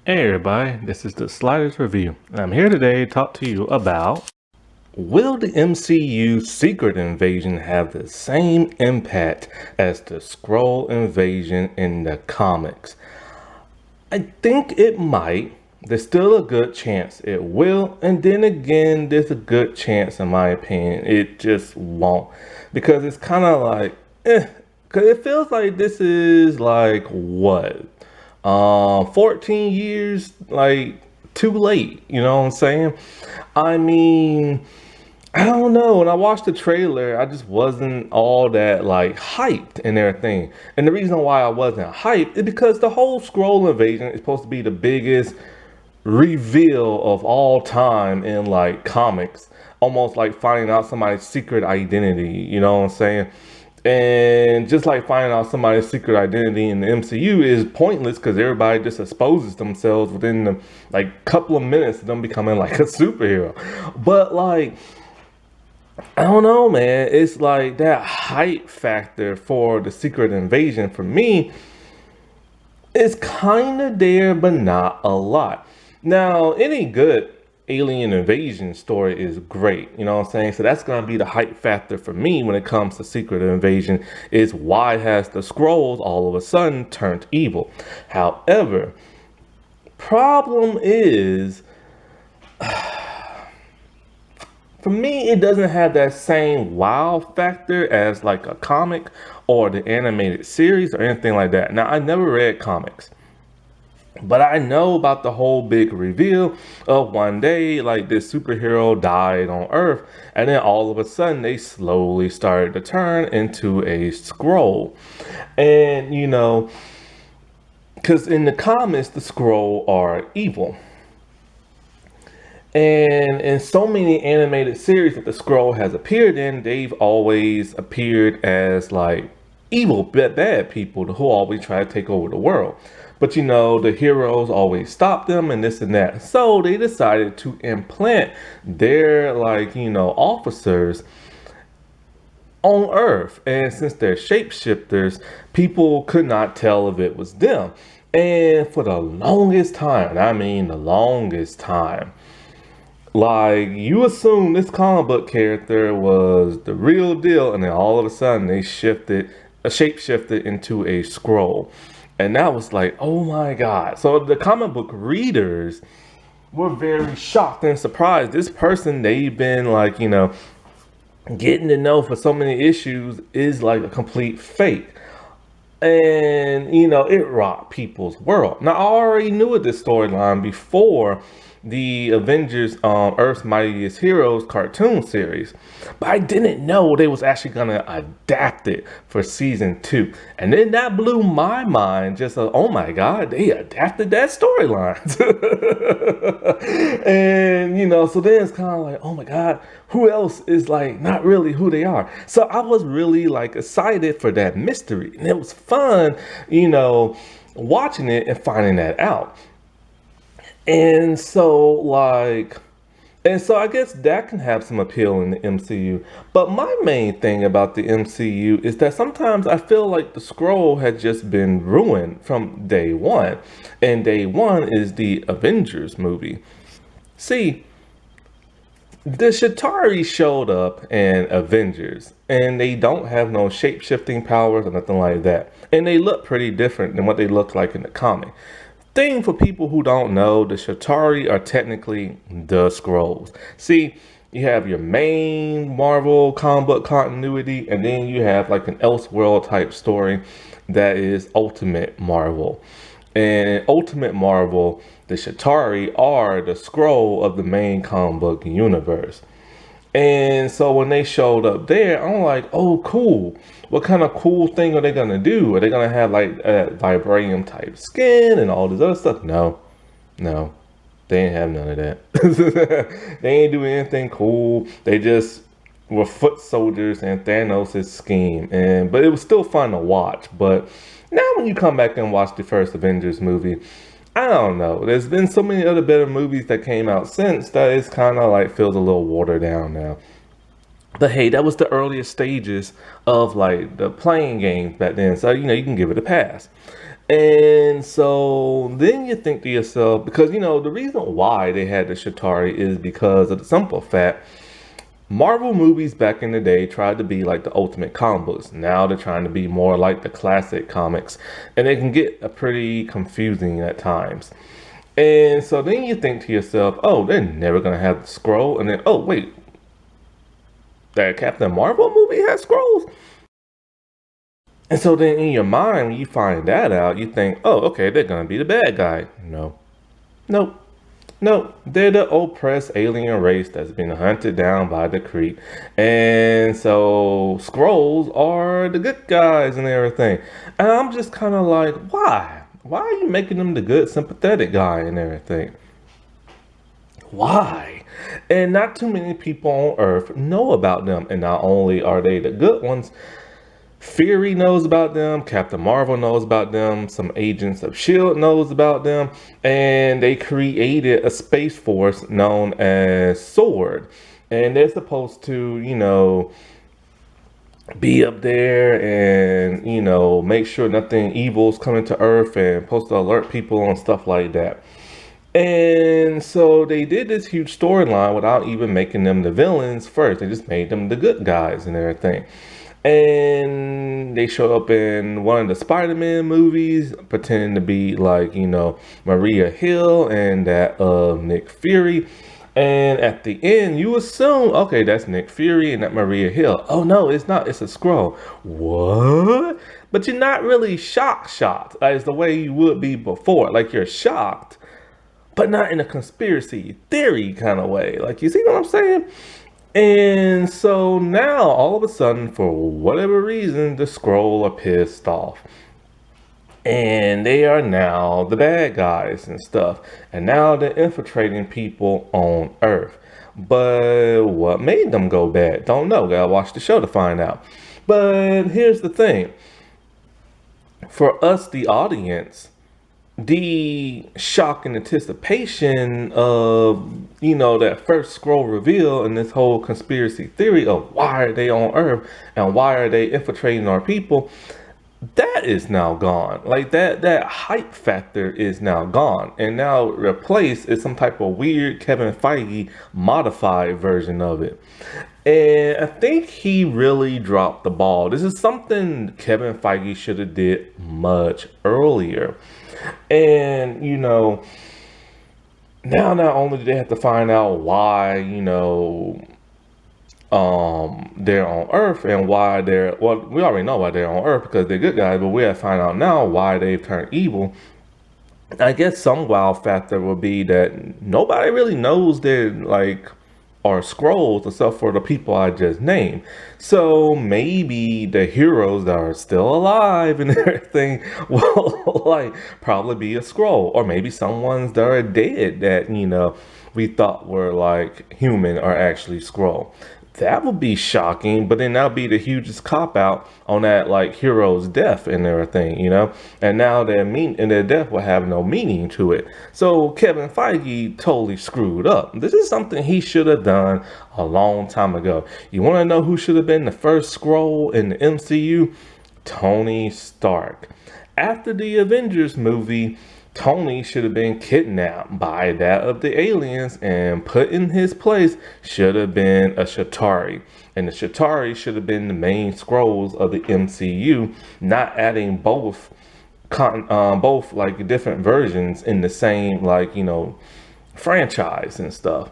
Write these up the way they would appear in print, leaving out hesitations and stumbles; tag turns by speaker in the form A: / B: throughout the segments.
A: Hey everybody, this is the Sliders Review, and I'm here today to talk to you about: will the MCU Secret Invasion have the same impact as the Skrull Invasion in the comics? I think it might. There's still a good chance it will, and then again, there's a good chance, in my opinion, it just won't. Because it's kind of like, because it feels like this is like what? 14 years like too late, you know what I'm saying? I mean, I don't know. When I watched the trailer, I just wasn't all that like hyped and everything. And the reason why I wasn't hyped is because the whole scroll invasion is supposed to be the biggest reveal of all time in like comics. Almost like finding out somebody's secret identity, you know what I'm saying? And just like finding out somebody's secret identity in the MCU is pointless because everybody just exposes themselves within the like couple of minutes of them becoming like a superhero. But like, I don't know, man. It's like that hype factor for the secret invasion for me is kind of there, but not a lot. Now, any good alien invasion story is great, you know what I'm saying? So that's gonna be the hype factor for me when it comes to secret invasion, is why has the Skrulls all of a sudden turned evil? However, problem is, for me, it doesn't have that same wow factor as like a comic or the animated series or anything like that. Now, I never read comics, but I know about the whole big reveal of one day, like this superhero died on Earth, and then all of a sudden they slowly started to turn into a Skrull. And you know, because in the comics, the Skrull are evil. And in so many animated series that the Skrull has appeared in, they've always appeared as like evil, bad people who always try to take over the world. But you know, the heroes always stop them and this and that. So they decided to implant their like, officers on Earth. And since they're shapeshifters, people could not tell if it was them. And for the longest time, and I mean the longest time, like you assume this comic book character was the real deal, and then all of a sudden they shape shifted into a scroll. And that was like, oh my God. So the comic book readers were very shocked and surprised. This person they've been like, getting to know for so many issues is like a complete fake. And it rocked people's world. Now I already knew of this storyline before the Avengers Earth's Mightiest Heroes cartoon series, but I didn't know they was actually gonna adapt it for season 2. And then that blew my mind, just oh my God, they adapted that storyline. And so then it's kind of like, oh my God, who else is like not really who they are? So I was really like excited for that mystery, and it was fun, watching it and finding that out. And so, I guess that can have some appeal in the MCU. But my main thing about the MCU is that sometimes I feel like the scroll had just been ruined from day one. And day one is the Avengers movie. See, the Shatari showed up in Avengers, and they don't have no shape-shifting powers or nothing like that. And they look pretty different than what they look like in the comic. Thing for people who don't know, the Shatari are technically the Skrulls. See, you have your main Marvel comic book continuity, and then you have like an Elseworld type story that is Ultimate Marvel. And in Ultimate Marvel, the Shatari are the Skrull of the main comic book universe. And so when they showed up there, I'm like, oh, cool. What kind of cool thing are they going to do? Are they going to have like a vibranium type skin and all this other stuff? No, no, they ain't have none of that. They ain't doing anything cool. They just were foot soldiers in Thanos' scheme. But it was still fun to watch. But now when you come back and watch the first Avengers movie, I don't know. There's been so many other better movies that came out since that it's kind of like feels a little watered down now. But hey, that was the earliest stages of like the playing games back then. So, you can give it a pass. And so then you think to yourself, because the reason why they had the Shatari is because of the simple fact Marvel movies back in the day tried to be like the ultimate comic books. Now they're trying to be more like the classic comics, and they can get pretty confusing at times. And so then you think to yourself, oh, they're never gonna have the scroll, and then oh wait, that Captain Marvel movie has scrolls. And so then in your mind, when you find that out, you think, oh, okay, they're gonna be the bad guy. No, nope. No, they're the oppressed alien race that's been hunted down by the Kree. And so scrolls are the good guys and everything. And I'm just kind of like, why? Why are you making them the good, sympathetic guy and everything? Why? And not too many people on Earth know about them. And not only are they the good ones, Fury knows about them, Captain Marvel knows about them, some agents of S.H.I.E.L.D. knows about them, and they created a space force known as S.W.O.R.D. And they're supposed to, be up there and, make sure nothing evil's coming to Earth and supposed to alert people on stuff like that. And so they did this huge storyline without even making them the villains first. They just made them the good guys and everything. And they show up in one of the Spider-Man movies, pretending to be like, Maria Hill and that Nick Fury. And at the end, you assume, okay, that's Nick Fury and that Maria Hill. Oh no, it's not. It's a Skrull. What? But you're not really shocked as the way you would be before. Like you're shocked, but not in a conspiracy theory kind of way. Like, you see what I'm saying? And so now, all of a sudden, for whatever reason, the Skrull are pissed off. And they are now the bad guys and stuff. And now they're infiltrating people on Earth. But what made them go bad? Don't know. Gotta watch the show to find out. But here's the thing. For us, the audience, the shock and anticipation of that first scroll reveal and this whole conspiracy theory of why are they on Earth and why are they infiltrating our people, that is now gone. Like that hype factor is now gone, and now replaced is some type of weird Kevin Feige modified version of it. And I think he really dropped the ball. This is something Kevin Feige should have did much earlier. And now not only do they have to find out why they're on Earth and why we already know why they're on Earth because they're good guys, but we have to find out now why they've turned evil. I guess some wow factor will be that nobody really knows they're like are scrolls except for the people I just named. So maybe the heroes that are still alive and everything will like probably be a scroll. Or maybe some ones that are dead that, we thought were like human are actually scroll. That would be shocking, but then that would be the hugest cop out on that like hero's death and everything, And now their death will have no meaning to it. So Kevin Feige totally screwed up. This is something he should have done a long time ago. You want to know who should have been the first scroll in the MCU? Tony Stark. After the Avengers movie, Tony should have been kidnapped by that of the aliens and put in his place should have been a Shatari. And the Shatari should have been the main scrolls of the MCU, not adding both like different versions in the same franchise and stuff.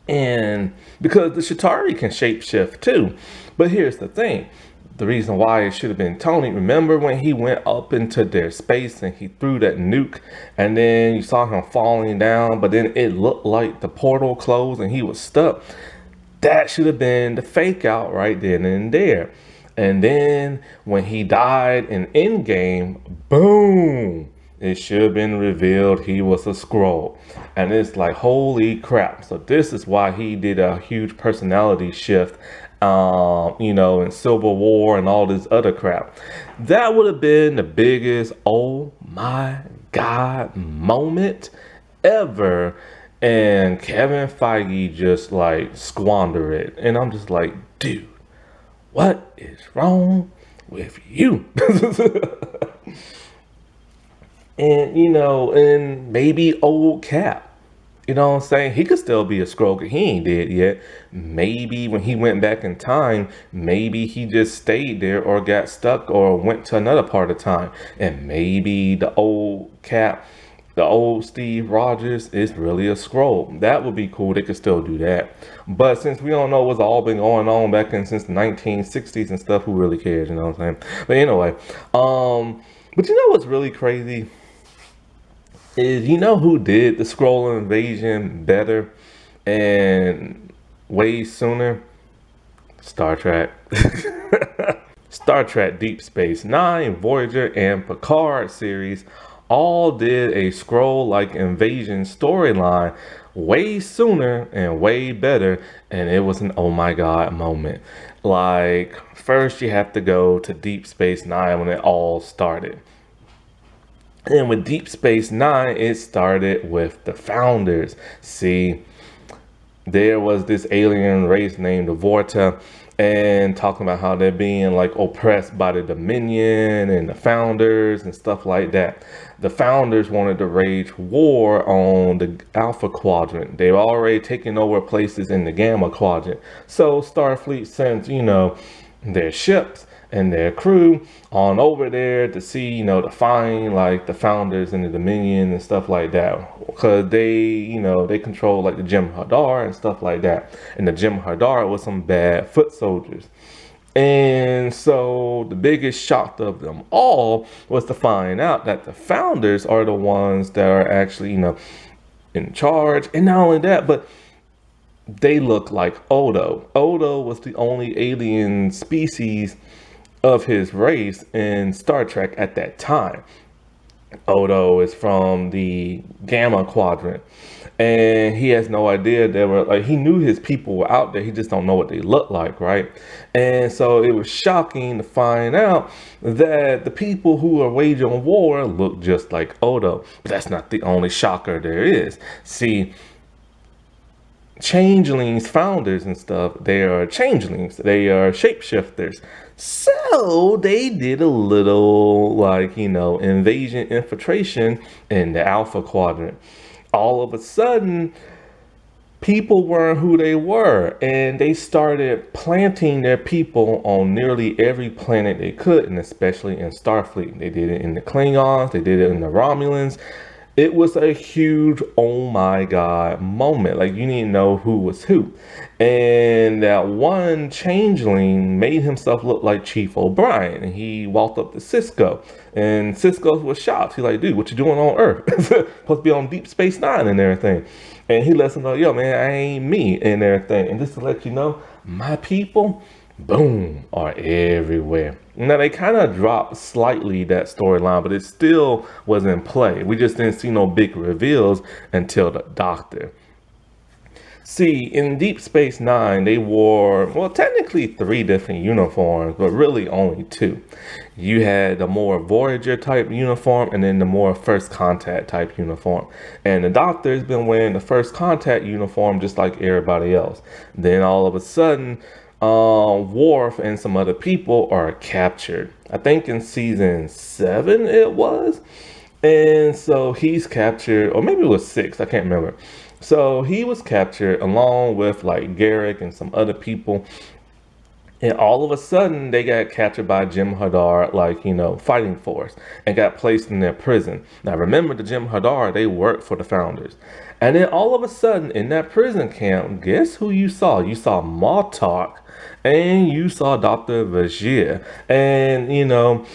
A: And because the Shatari can shapeshift too. But here's the thing. The reason why it should have been Tony. Remember when he went up into their space and he threw that nuke and then you saw him falling down, but then it looked like the portal closed and he was stuck. That should have been the fake out right then and there. And then when he died in Endgame, boom, it should have been revealed he was a Skrull. And it's like, holy crap. So this is why he did a huge personality shift in Civil War and all this other crap. That would have been the biggest oh my god moment ever, and Kevin Feige just like squandered it. And I'm just like, dude, what is wrong with you? And, and maybe old Cap. You know what I'm saying? He could still be a Skrull. He ain't dead yet. Maybe when he went back in time, maybe he just stayed there or got stuck or went to another part of time. And maybe the old Cap, the old Steve Rogers is really a Skrull. That would be cool. They could still do that. But since we don't know what's all been going on back in since the 1960s and stuff, who really cares? You know what I'm saying? But anyway, but you know what's really crazy? Is who did the scroll invasion better and way sooner? Star Trek. Star Trek Deep Space Nine, Voyager, and Picard series all did a scroll like invasion storyline way sooner and way better, and it was an oh my god moment. Like, first you have to go to Deep Space Nine when it all started. And with Deep Space Nine, it started with the founders. See, there was this alien race named the Vorta, and talking about how they're being like oppressed by the Dominion and the founders and stuff like that. The founders wanted to wage war on the Alpha Quadrant. They've already taken over places in the Gamma Quadrant. So Starfleet sends, their ships and their crew on over there to see, to find like the founders and the Dominion and stuff like that. Because they control like the Jem'Hadar and stuff like that. And the Jem'Hadar was some bad foot soldiers. And so the biggest shock of them all was to find out that the founders are the ones that are actually, in charge. And not only that, but they look like Odo. Odo was the only alien species of his race in Star Trek at that time. Odo is from the Gamma Quadrant, and he has no idea they were like, he knew his people were out there, he just don't know what they look like, right? And so it was shocking to find out that the people who are waging war look just like Odo. But that's not the only shocker there is. See, changelings, founders and stuff, they are changelings, they are shapeshifters. So they did a little like, invasion infiltration in the Alpha Quadrant. All of a sudden, people weren't who they were, and they started planting their people on nearly every planet they could, and especially in Starfleet. They did it in the Klingons, they did it in the Romulans. It was a huge oh my god moment. Like, you need to know who was who. And that one changeling made himself look like Chief O'Brien. And he walked up to Cisco. And Cisco was shocked. He's like, dude, what you doing on Earth? Supposed to be on Deep Space Nine and everything. And he lets him know, yo, man, I ain't me and everything. And just to let you know, my people, boom, are everywhere. Now, they kind of dropped slightly that storyline, but it still was in play. We just didn't see no big reveals until the Doctor. See, in Deep Space Nine, they wore, well, technically 3 different uniforms, but really only 2. You had the more Voyager type uniform and then the more First Contact type uniform. And the Doctor's been wearing the First Contact uniform just like everybody else. Then all of a sudden, Worf and some other people are captured. I think in season 7 it was. And so he's captured, or maybe it was 6, I can't remember. So he was captured along with like Garrick and some other people. And all of a sudden they got captured by Jem'Hadar, like, fighting force, and got placed in their prison. Now remember, the Jem'Hadar, they worked for the founders. And then all of a sudden in that prison camp, guess who you saw? You saw Martok and you saw Dr. Vajir. And,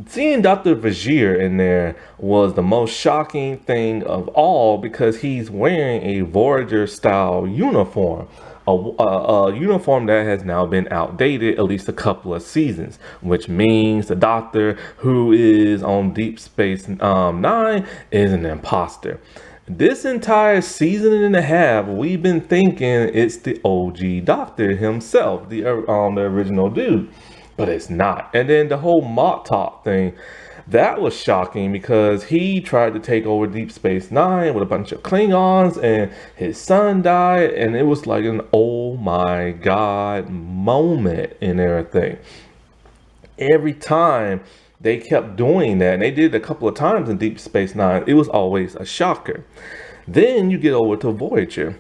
A: seeing Dr. Vajir in there was the most shocking thing of all, because he's wearing a Voyager style uniform. A uniform that has now been outdated at least a couple of seasons, which means the Doctor who is on Deep Space Nine is an imposter. This entire season and a half, we've been thinking it's the OG Doctor himself, the original dude, but it's not. And then the whole Mott Top thing, that was shocking because he tried to take over Deep Space Nine with a bunch of Klingons, and his son died, and it was like an oh my god moment and everything. Every time they kept doing that, and they did it a couple of times in Deep Space Nine. It was always a shocker. Then you get over to Voyager.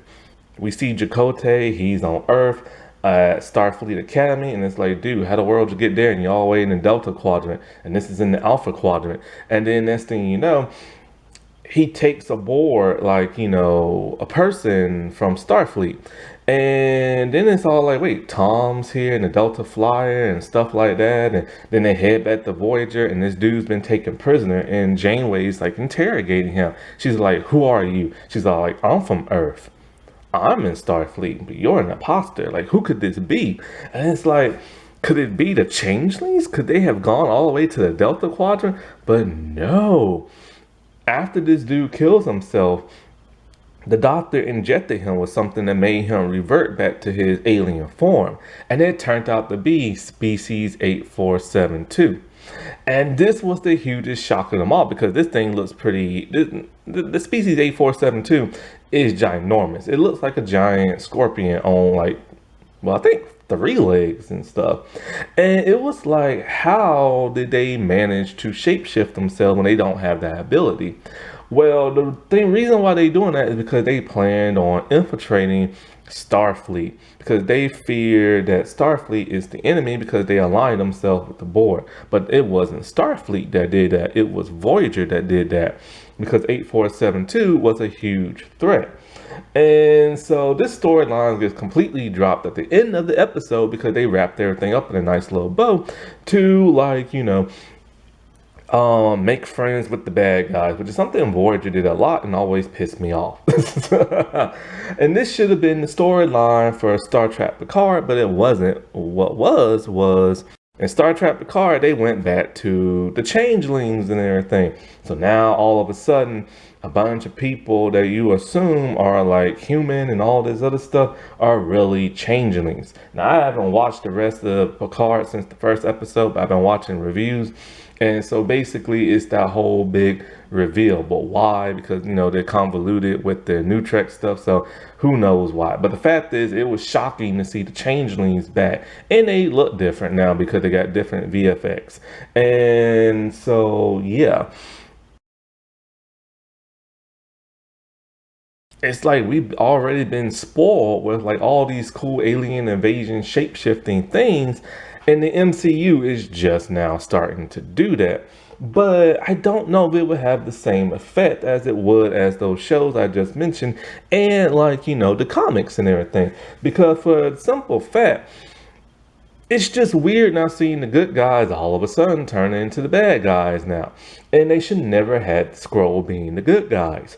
A: We see Chakotay, he's on Earth at Starfleet Academy, and it's like, dude, how the world you get there? And you're all the way in the Delta Quadrant, and this is in the Alpha Quadrant. And then next thing you know, he takes aboard, like, a person from Starfleet. And then it's all like, wait, Tom's here and the Delta Flyer and stuff like that. And then they head back to Voyager, and this dude's been taken prisoner, and Janeway's like interrogating him. She's like, who are you? She's all like, I'm from Earth. I'm in Starfleet, but you're an imposter. Like, who could this be? And it's like, could it be the changelings? Could they have gone all the way to the Delta Quadrant? But no. After this dude kills himself, the doctor injected him with something that made him revert back to his alien form. And it turned out to be species 8472. And this was the hugest shock of them all, because this thing looks pretty. The species 8472 is ginormous. It looks like a giant scorpion on, like, well, I think 3 legs and stuff. And it was like, how did they manage to shapeshift themselves when they don't have that ability? Well, the reason why they doing that is because they planned on infiltrating Starfleet, because they feared that Starfleet is the enemy, because they aligned themselves with the board. But it wasn't Starfleet that did that. It was Voyager that did that, because 8472 was a huge threat. And so this storyline gets completely dropped at the end of the episode, because they wrapped everything up in a nice little bow to, like, make friends with the bad guys, which is something Voyager did a lot and always pissed me off. And this should have been the storyline for Star Trek Picard, but it wasn't. What was in Star Trek Picard, they went back to the changelings and everything. So now all of a sudden, a bunch of people that you assume are like human and all this other stuff are really changelings. Now, I haven't watched the rest of Picard since the first episode, but I've been watching reviews. And so basically it's that whole big reveal. But why? Because, they're convoluted with the new Trek stuff. So who knows why? But the fact is, it was shocking to see the changelings back. And they look different now because they got different VFX. And so, yeah. It's like we've already been spoiled with like all these cool alien invasion shape-shifting things, and the MCU is just now starting to do that. But I don't know if it would have the same effect as it would as those shows I just mentioned, and like, the comics and everything. Because for the simple fact, it's just weird now seeing the good guys all of a sudden turn into the bad guys now. And they should never had the Skrull being the good guys.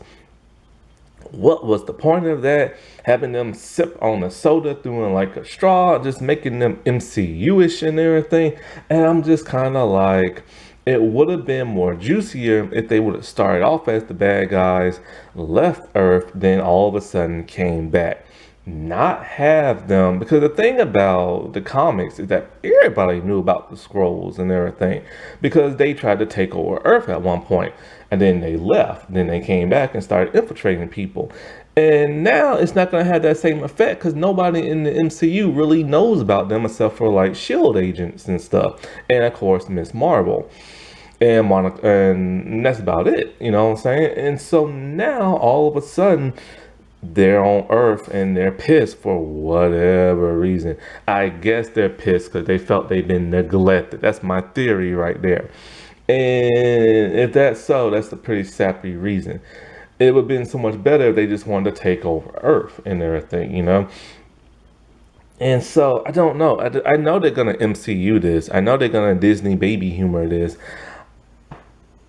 A: What was the point of that? Having them sip on a soda through like a straw, just making them MCU-ish and everything. And I'm just kind of like, it would have been more juicier if they would have started off as the bad guys, left Earth, then all of a sudden came back. Not have them, because the thing about the comics is that everybody knew about the Skrulls and everything, because they tried to take over Earth at one point, and then they left, then they came back and started infiltrating people. And now it's not going to have that same effect, because nobody in the MCU really knows about them except for like S.H.I.E.L.D. agents and stuff, and of course Miss Marvel and Monica, and that's about it, you know what I'm saying? And so now all of a sudden they're on Earth and they're pissed for whatever reason. I guess they're pissed because they felt they've been neglected. That's my theory right there. And if that's so, that's a pretty sappy reason. It would have been so much better if they just wanted to take over Earth and everything. And so I don't know. I know they're gonna MCU this. I know they're gonna Disney baby humor this.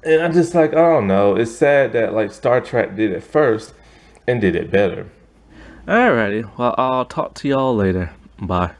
A: And I'm just like, I don't know. It's sad that like Star Trek did it first and did it better. Alrighty, well, I'll talk to y'all later. Bye.